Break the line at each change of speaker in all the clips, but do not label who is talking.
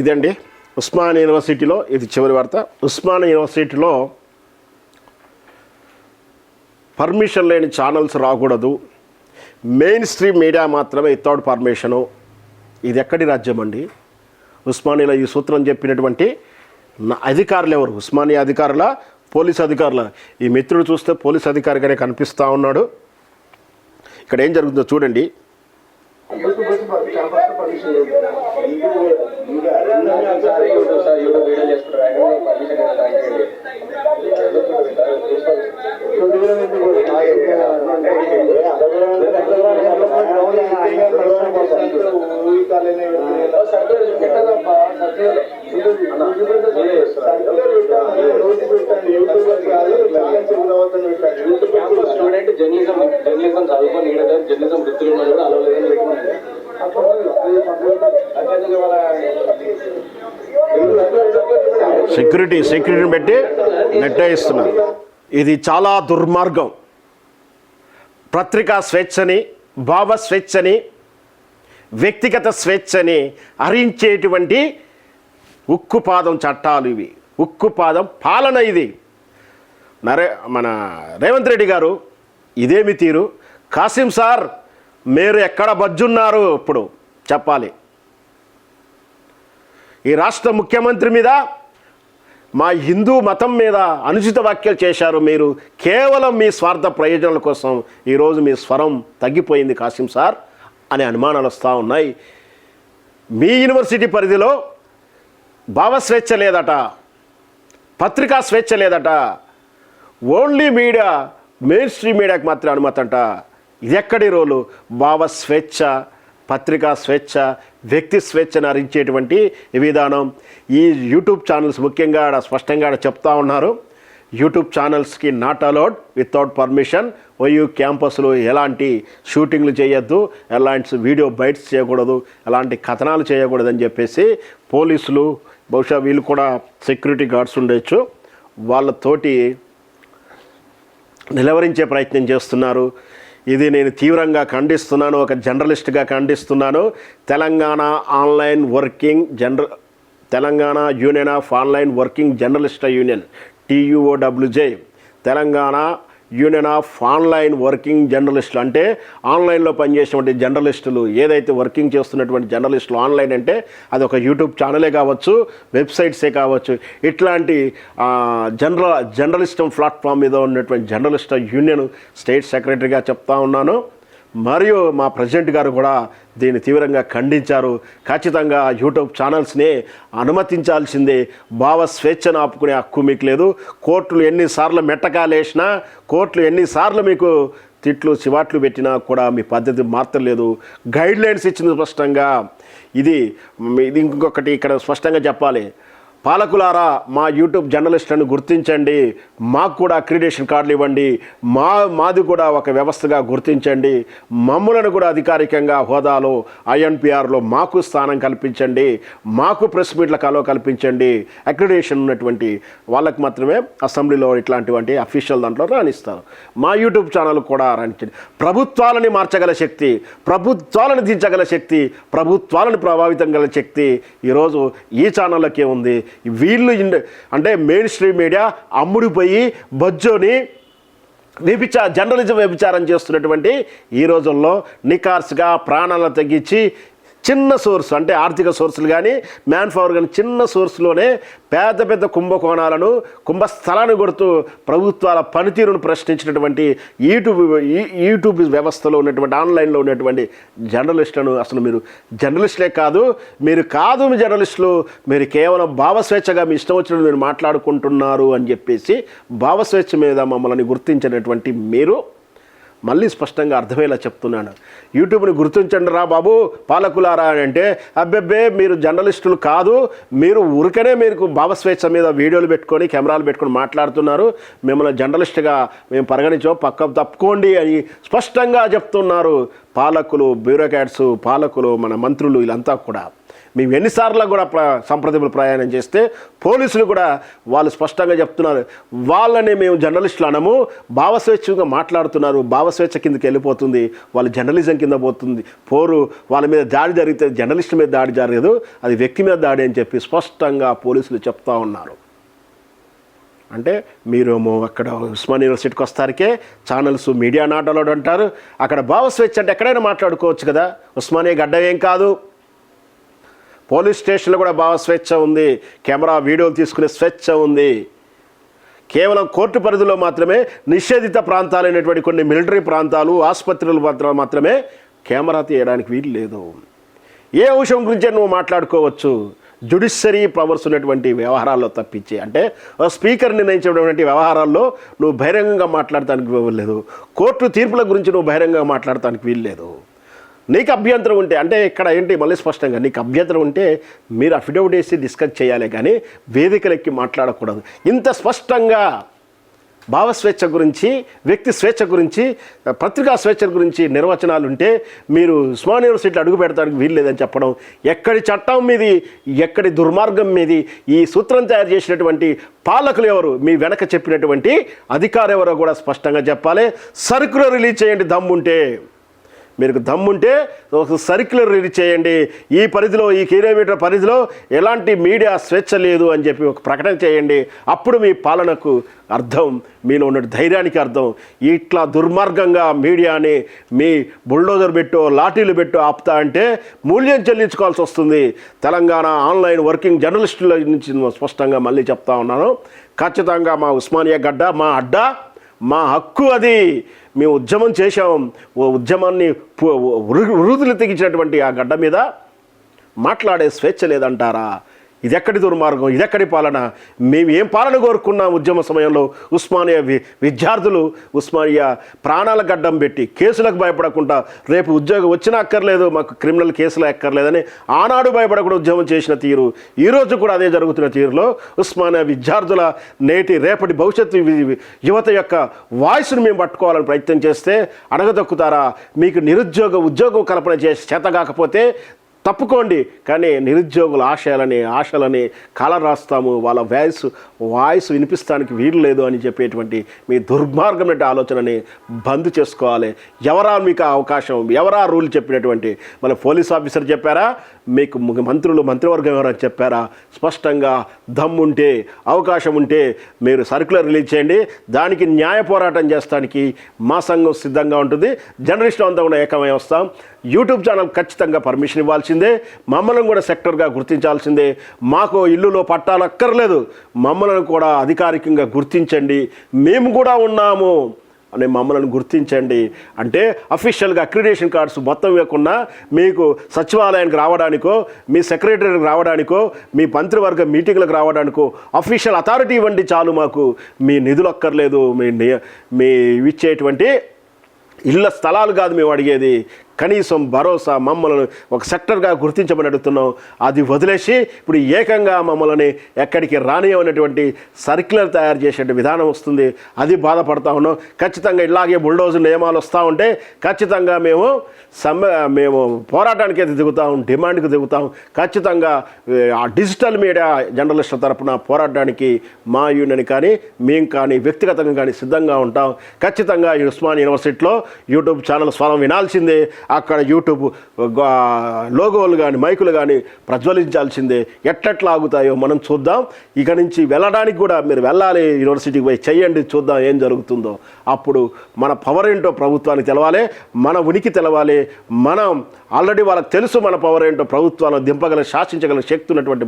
ఇదండి ఉస్మానియా యూనివర్సిటీలో ఇది చివరి వార్త. ఉస్మానియా యూనివర్సిటీలో పర్మిషన్ లేని ఛానల్స్ రాకూడదు, మెయిన్ స్ట్రీమ్ మీడియా మాత్రమే వితౌట్ పర్మిషను. ఇది ఎక్కడి రాజ్యం అండి? ఉస్మానియాలో ఈ సూత్రం చెప్పినటువంటి అధికారులు ఎవరు? ఉస్మానియా అధికారుల, పోలీస్ అధికారుల? ఈ మిత్రుడు చూస్తే పోలీస్ అధికారిగానే కనిపిస్తూ ఉన్నాడు. ఇక్కడ ఏం జరుగుతుందో చూడండి.
స్టూడెంట్ జర్నలిజం చదువుకొని జర్నలిజం వృత్తులు ఉన్నా కూడా అలా
సెక్యూరిటీని పెట్టి నెట్టేయిస్తున్నారు. ఇది చాలా దుర్మార్గం. పత్రికా స్వేచ్ఛని, భావ స్వేచ్ఛని, వ్యక్తిగత స్వేచ్ఛని హరించేటువంటి ఉక్కుపాదం చట్టాలు ఇవి. ఉక్కుపాదం పాలన ఇది. మన రేవంత్ రెడ్డి గారు ఇదేమి తీరు? కాసిం సార్ మీరు ఎక్కడ బజ్జున్నారు? ఇప్పుడు చెప్పాలి. ఈ రాష్ట్ర ముఖ్యమంత్రి మీద, మా హిందూ మతం మీద అనుచిత వ్యాఖ్యలు చేశారు మీరు. కేవలం మీ స్వార్థ ప్రయోజనాల కోసం ఈరోజు మీ స్వరం తగ్గిపోయింది కాసిం సార్ అనే అనుమానాలు వస్తూ ఉన్నాయి. మీ యూనివర్సిటీ పరిధిలో భావస్వేచ్ఛ లేదట, పత్రికా స్వేచ్ఛ లేదట, ఓన్లీ మీడియా, మెయిన్ స్ట్రీమ్ మీడియాకి మాత్రమే అనుమతి అంట. ఇది ఎక్కడి రోలు? భావ స్వేచ్ఛ, పత్రికా స్వేచ్ఛ, వ్యక్తి స్వేచ్ఛను హరించేటువంటి విధానం. ఈ యూట్యూబ్ ఛానల్స్ ముఖ్యంగా స్పష్టంగా చెప్తా ఉన్నారు. యూట్యూబ్ ఛానల్స్కి not allowed without permission. OU క్యాంపస్లో ఎలాంటి షూటింగ్లు చేయొద్దు, ఎలాంటి వీడియో బైట్స్ చేయకూడదు, ఎలాంటి కథనాలు చేయకూడదు అని చెప్పేసి పోలీసులు, బహుశా వీళ్ళు కూడా సెక్యూరిటీ గార్డ్స్ ఉండొచ్చు, వాళ్ళతోటి నిలవరించే ప్రయత్నం చేస్తున్నారు. ఇది నేను తీవ్రంగా ఖండిస్తున్నాను, ఒక జర్నలిస్ట్గా ఖండిస్తున్నాను. Telangana union of online working journalist union, TUOWJ, Telangana union of online working జర్నలిస్టులు అంటే ఆన్లైన్లో పనిచేసేటువంటి జర్నలిస్టులు, ఏదైతే వర్కింగ్ చేస్తున్నటువంటి జర్నలిస్టులు. ఆన్లైన్ అంటే అది ఒక యూట్యూబ్ ఛానలే కావచ్చు, వెబ్సైట్సే కావచ్చు. ఇట్లాంటి జర్నలిస్టం ప్లాట్ఫామ్ మీద ఉన్నటువంటి జర్నలిస్ట్ యూనియన్ స్టేట్ సెక్రటరీగా చెప్తా ఉన్నాను. మరియు మా ప్రెసిడెంట్ గారు కూడా దీన్ని తీవ్రంగా ఖండించారు. ఖచ్చితంగా యూట్యూబ్ ఛానల్స్ని అనుమతించాల్సిందే. భావ స్వేచ్ఛను ఆపుకునే హక్కు మీకు లేదు. కోర్టులు ఎన్నిసార్లు మెట్టకాలేసినా, కోర్టులు ఎన్నిసార్లు మీకు తిట్లు చివాట్లు పెట్టినా కూడా మీ పద్ధతి మార్చలేదు. గైడ్లైన్స్ ఇచ్చింది స్పష్టంగా. ఇది ఇంకొకటి ఇక్కడ స్పష్టంగా చెప్పాలి. పాలకులారా, మా యూట్యూబ్ జర్నలిస్టులను గుర్తించండి, మాకు కూడా అక్రిడేషన్ కార్డులు ఇవ్వండి, మాది కూడా ఒక వ్యవస్థగా గుర్తించండి, మమ్ములను కూడా అధికారికంగా హోదాలో INPRలో మాకు స్థానం కల్పించండి, మాకు ప్రెస్ మీట్లకు అలో కల్పించండి. అక్రిడేషన్ ఉన్నటువంటి వాళ్ళకి మాత్రమే అసెంబ్లీలో ఇట్లాంటివంటి అఫీషియల్ దాంట్లో రాణిస్తారు. మా యూట్యూబ్ ఛానల్ కూడా రాణించండి. ప్రభుత్వాలని మార్చగల శక్తి, ప్రభుత్వాలను దించగల శక్తి, ప్రభుత్వాలను ప్రభావితం గల శక్తి ఈరోజు ఈ ఛానళ్ళకే ఉంది. వీళ్ళు అంటే మెయిన్ స్ట్రీమ్ మీడియా అమ్ముడిపోయి బజ్జోని జర్నలిజం వ్యభిచారం చేస్తున్నటువంటి ఈ రోజుల్లో నికార్స్గా ప్రాణాలను తగ్గించి చిన్న సోర్స్ అంటే ఆర్థిక సోర్సులు కానీ మ్యాన్ పవర్ కానీ చిన్న సోర్స్లోనే పెద్ద పెద్ద కుంభకోణాలను, కుంభస్థలాన్ని కొడుతూ ప్రభుత్వాల పనితీరును ప్రశ్నించినటువంటి యూట్యూబ్ వ్యవస్థలో ఉన్నటువంటి ఆన్లైన్లో ఉన్నటువంటి జర్నలిస్టులను అసలు మీరు జర్నలిస్టులే కాదు, మీ జర్నలిస్టులు, మీరు కేవలం భావస్వేచ్ఛగా మీ ఇష్టం వచ్చినట్టు మీరు మాట్లాడుకుంటున్నారు అని చెప్పేసి భావస్వేచ్ఛ మీద మమ్మల్ని గుర్తించినటువంటి మీరు మళ్ళీ స్పష్టంగా అర్థమయ్యేలా చెప్తున్నాను. యూట్యూబ్ని గుర్తించండి రా బాబు పాలకులారా అని అంటే, అబ్బెబ్బే మీరు జర్నలిస్టులు కాదు, మీరు ఊరికనే మీరు భావస్వేచ్ఛ మీద వీడియోలు పెట్టుకొని కెమెరాలు పెట్టుకొని మాట్లాడుతున్నారు, మిమ్మల్ని జర్నలిస్ట్గా మేము పరిగణించాం, పక్క తప్పుకోండి అని స్పష్టంగా చెప్తున్నారు పాలకులు, బ్యూరోక్రాట్స్, పాలకులు, మన మంత్రులు, వీళ్ళంతా కూడా. మేము ఎన్నిసార్లు కూడా సంప్రదింపులు ప్రయాణం చేస్తే పోలీసులు కూడా వాళ్ళు స్పష్టంగా చెప్తున్నారు, వాళ్ళని మేము జర్నలిస్టులు అనము, భావస్వేచ్ఛగా మాట్లాడుతున్నారు, భావస్వేచ్ఛ కిందకి వెళ్ళిపోతుంది, వాళ్ళు జర్నలిజం కింద పోరు, వాళ్ళ మీద దాడి జరిగితే జర్నలిస్టు మీద దాడి జరగదు, అది వ్యక్తి మీద దాడి అని చెప్పి స్పష్టంగా పోలీసులు చెప్తా ఉన్నారు. అంటే మీరేమో అక్కడ ఉస్మానియా యూనివర్సిటీకి వస్తారికే ఛానల్స్ మీడియా నాట్ అలౌడ్ అంటారు. అక్కడ భావస్వేచ్ఛ అంటే ఎక్కడైనా మాట్లాడుకోవచ్చు కదా, ఉస్మానియా గడ్డ ఏం కాదు. పోలీస్ స్టేషన్లో కూడా భావస్వేచ్ఛ ఉంది, కెమెరా వీడియోలు తీసుకునే స్వేచ్ఛ ఉంది. కేవలం కోర్టు పరిధిలో మాత్రమే నిషేధిత ప్రాంతాలైనటువంటి కొన్ని మిలిటరీ ప్రాంతాలు, ఆసుపత్రుల మాత్రమే కెమెరా తీయడానికి వీలు లేదు. ఏ అంశం గురించే నువ్వు మాట్లాడుకోవచ్చు, జ్యుడిషియరీ పవర్స్ ఉన్నటువంటి వ్యవహారాల్లో తప్పించి, అంటే స్పీకర్ నిర్ణయించినటువంటి వ్యవహారాల్లో నువ్వు బహిరంగంగా మాట్లాడటానికి వీల్లేదు, కోర్టు తీర్పుల గురించి నువ్వు బహిరంగంగా మాట్లాడటానికి వీల్లేదు. నీకు అభ్యంతరం ఉంటే, అంటే ఇక్కడ ఏంటి మళ్ళీ స్పష్టంగా నీకు అభ్యంతరం ఉంటే మీరు అఫిడవిట్ వేసి డిస్కస్ చేయాలి, కానీ వేదికలెక్కి మాట్లాడకూడదు. ఇంత స్పష్టంగా భావస్వేచ్ఛ గురించి, వ్యక్తి స్వేచ్ఛ గురించి, పత్రికా స్వేచ్ఛ గురించి నిర్వచనాలు ఉంటే మీరు ఉస్మానియా యూనివర్సిటీలో అడుగు పెడతానికి వీలు లేదని చెప్పడం ఎక్కడి చట్టం మీది, ఎక్కడి దుర్మార్గం మీది, ఈ సూత్రం తయారు చేసినటువంటి పాలకులు ఎవరు, మీ వెనక చెప్పినటువంటి అధికారు ఎవరో కూడా స్పష్టంగా చెప్పాలి. సర్క్యులర్ రిలీజ్ చేయండి దమ్ముంటే, మీకు దమ్ముంటే ఒక సర్క్యులర్ రిలీజ్ చేయండి, ఈ పరిధిలో, ఈ కిలోమీటర్ పరిధిలో ఎలాంటి మీడియా స్వేచ్ఛ లేదు అని చెప్పి ఒక ప్రకటన చేయండి. అప్పుడు మీ పాలనకు అర్థం, మీలో ఉన్న ధైర్యానికి అర్థం. ఇట్లా దుర్మార్గంగా మీడియాని మీ బుల్డోజర్ పెట్టో లాఠీలు పెట్టో ఆపుతా అంటే మూల్యం చెల్లించుకోవాల్సి వస్తుంది. తెలంగాణ ఆన్లైన్ వర్కింగ్ జర్నలిస్టుల నుంచి స్పష్టంగా మళ్ళీ చెప్తా ఉన్నాను, ఖచ్చితంగా మా ఉస్మానియా గడ్డ మా అడ్డ, మా హక్కు, అది మేము ఉద్యమం చేశాం. ఓ ఉద్యమాన్ని వృద్ధులు తెగించినటువంటి ఆ గడ్డ మీద మాట్లాడే స్వేచ్ఛ లేదంటారా? ఇది ఎక్కడి దుర్మార్గం, ఇది ఎక్కడి పాలన? మేము ఏం పాలన కోరుకున్నాం ఉద్యమ సమయంలో? ఉస్మానియా విద్యార్థులు ఉస్మానియా ప్రాణాల గడ్డం పెట్టి కేసులకు భయపడకుండా, రేపు ఉద్యోగం వచ్చినా అక్కర్లేదు, మాకు క్రిమినల్ కేసులు అక్కర్లేదని ఆనాడు భయపడకుండా ఉద్యమం చేసిన తీరు, ఈరోజు కూడా అదే జరుగుతున్న తీరులో ఉస్మానియా విద్యార్థుల రేపటి భవిష్యత్తు యువత యొక్క వాయిస్ను మేము పట్టుకోవాలని ప్రయత్నం చేస్తే అడగదొక్కుతారా? మీకు ఉద్యోగం కల్పన చేసి చేత కాకపోతే తప్పుకోండి, కానీ నిరుద్యోగుల ఆశలని కాలర్ రాస్తాము, వాళ్ళ వాయిస్ వినిపిస్తానికి వీలు లేదు అని చెప్పేటువంటి మీ దుర్మార్గమైన ఆలోచనని బంద్ చేసుకోవాలి. ఎవరా మీకు అవకాశం, ఎవరా రూల్ చెప్పినటువంటి? మళ్ళీ పోలీస్ ఆఫీసర్ చెప్పారా, మీకు మంత్రివర్గం ఎవరైనా చెప్పారా? స్పష్టంగా దమ్ముంటే, అవకాశం ఉంటే మీరు సర్క్యులర్ రిలీజ్ చేయండి. దానికి న్యాయ పోరాటం చేస్తానికి మా సంఘం సిద్ధంగా ఉంటుంది. జర్నలిస్టులు అంతా కూడా ఏకమై వస్తాం. యూట్యూబ్ ఛానల్ ఖచ్చితంగా పర్మిషన్ ఇవ్వాల్సిందే, మమ్మల్ని కూడా సెక్టర్గా గుర్తించాల్సిందే. మాకు ఇల్లులో పట్టాలు అక్కర్లేదు, మమ్మల్ని కూడా అధికారికంగా గుర్తించండి, మేము కూడా ఉన్నాము అని మమ్మల్ని గుర్తించండి. అంటే అఫీషియల్గా అక్రిడేషన్ కార్డ్స్ మొత్తం ఇవ్వకుండా మీకు సచివాలయానికి రావడానికో, మీ సెక్రటరీకి రావడానికో, మీ మంత్రివర్గ మీటింగ్లకు రావడానికో అఫీషియల్ అథారిటీ ఇవ్వండి చాలు. మాకు మీ నిధులు అక్కర్లేదు, మీ ఇచ్చేటువంటి ఇళ్ళ స్థలాలు కాదు మేము అడిగేది, కనీసం భరోసా, మమ్మల్ని ఒక సెక్టర్గా గుర్తించమని అడుగుతున్నాం. అది వదిలేసి ఇప్పుడు ఏకంగా మమ్మల్ని ఎక్కడికి రానియనటువంటి సర్క్యులర్ తయారు చేసే విధానం వస్తుంది. అది బాధపడతా ఉన్నాం. ఖచ్చితంగా ఇలాగే బుల్డోజర్ నియమాలు వస్తూ ఉంటే ఖచ్చితంగా మేము పోరాటానికి దిగుతాం, డిమాండ్కి దిగుతాం. ఖచ్చితంగా ఆ డిజిటల్ మీడియా జర్నలిస్టుల తరపున పోరాటానికి మా యూనియన్ కానీ మేము కానీ వ్యక్తిగతంగా కానీ సిద్ధంగా ఉంటాం. ఖచ్చితంగా ఉస్మానియా యూనివర్సిటీలో యూట్యూబ్ ఛానల్ స్వరం వినాల్సిందే, అక్కడ యూట్యూబ్ లోగోలు కానీ మైకులు కానీ ప్రజ్వలించాల్సిందే. ఎట్లెట్లా ఆగుతాయో మనం చూద్దాం. ఇక నుంచి వెళ్ళడానికి కూడా మీరు వెళ్ళాలి, యూనివర్సిటీకి పోయి చేయండి, చూద్దాం ఏం జరుగుతుందో. అప్పుడు మన పవర్ ఏంటో ప్రభుత్వానికి తెలవాలి, మన ఉనికి తెలవాలి. మనం ఆల్రెడీ వాళ్ళకి తెలుసు మన పవర్ ఏంటో, ప్రభుత్వాలను దింపగల శాసించగల శక్తి ఉన్నటువంటి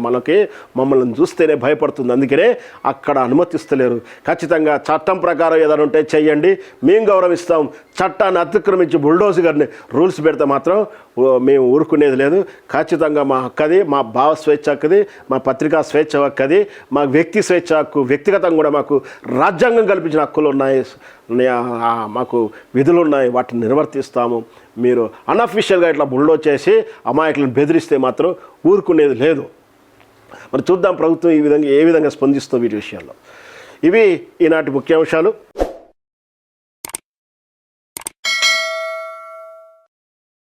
మమ్మల్ని చూస్తేనే భయపడుతుంది. అందుకనే అక్కడ అనుమతిస్తలేరు. ఖచ్చితంగా చట్టం ప్రకారం ఏదైనా ఉంటే చెయ్యండి, మేము గౌరవిస్తాం. చట్టాన్ని అతిక్రమించి బుల్డోజర్ని రూల్స్ పెడితే మాత్రం మేము ఊరుకునేది లేదు. ఖచ్చితంగా మా హక్కది, మా భావ స్వేచ్ఛ హక్కది, మా పత్రికా స్వేచ్ఛ హక్కది, మా వ్యక్తి స్వేచ్ఛ హక్కు, వ్యక్తిగతంగా కూడా మాకు రాజ్యాంగం కల్పించిన హక్కులు ఉన్నాయి, మాకు విధులు ఉన్నాయి, వాటిని నిర్వర్తిస్తాము. మీరు అన్అఫీషియల్గా ఇట్లా బుల్డోజ్ చేసి అమాయకులను బెదిరిస్తే మాత్రం ఊరుకునేది లేదు. మరి చూద్దాం ప్రభుత్వం ఏ విధంగా స్పందిస్తుందో వీటి విషయాల్లో. ఇవి ఈనాటి ముఖ్యాంశాలు.